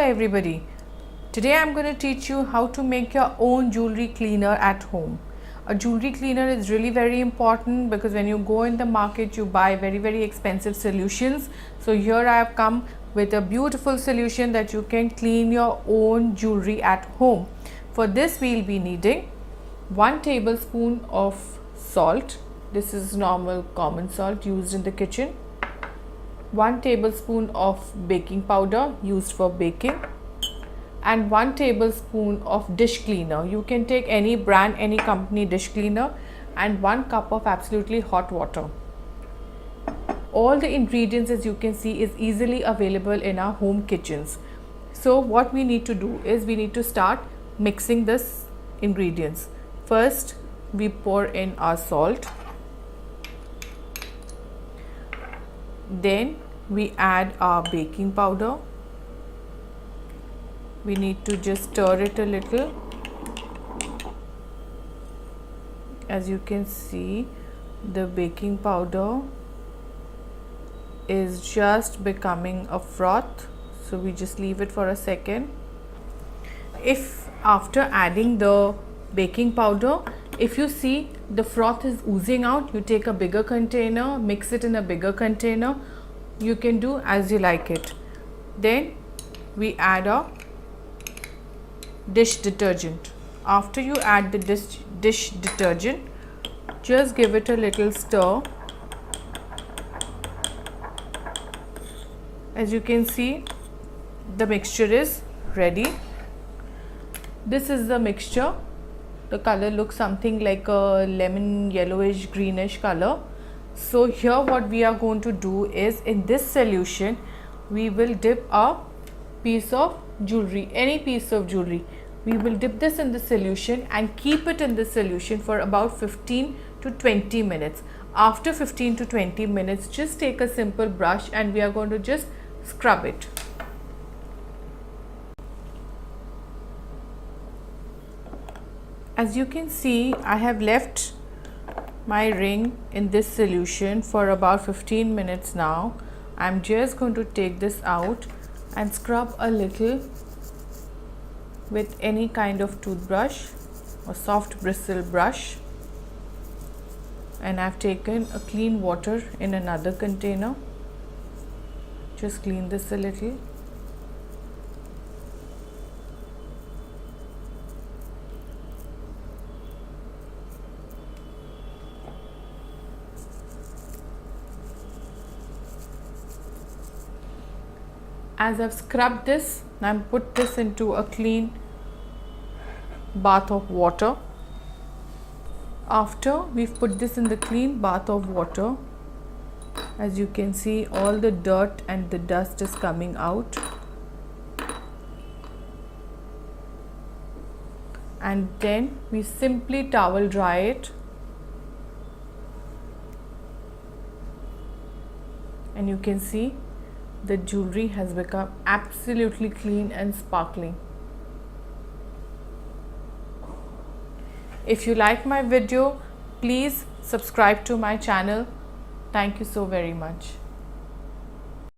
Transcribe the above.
everybody. Today I'm going to teach you how to make your own jewelry cleaner at home. A jewelry cleaner is really very important because when you go in the market you buy very expensive solutions. So here I have come with a beautiful solution that you can clean your own jewelry at home. For this we will be needing 1 tablespoon of salt. This is normal common salt used in the kitchen. 1 tablespoon of baking powder used for baking, and 1 tablespoon of dish cleaner. You can take any brand, any company dish cleaner, and 1 cup of absolutely hot water. All the ingredients, as you can see, is easily available in our home kitchens. So what we need to do is we need to start mixing this ingredients. First we pour in our salt. Then we add our baking powder. We need to just stir it a little. As you can see, the baking powder is just becoming a froth, so we just leave it for a second. If after adding the baking powder, if you see the froth is oozing out, you take a bigger container, mix it in a bigger container. You can do as you like it. Then we add a dish detergent. After you add the dish detergent, just give it a little stir. As you can see, the mixture is ready. This is the mixture. The color looks something like a lemon yellowish greenish color. So here what we are going to do is, in this solution we will dip a piece of jewelry, any piece of jewelry. We will dip this in the solution and keep it in the solution for about 15 to 20 minutes. After 15 to 20 minutes, just take a simple brush and we are going to just scrub it. As you can see, I have left my ring in this solution for about 15 minutes now. I'm just going to take this out and scrub a little with any kind of toothbrush or soft bristle brush. And I've taken a clean water in another container. Just clean this a little. As I've scrubbed this, now put this into a clean bath of water. After we've put this in the clean bath of water, as you can see, all the dirt and the dust is coming out. And then we simply towel dry it. And you can see the jewelry has become absolutely clean and sparkling. If you like my video, please subscribe to my channel. Thank you so very much.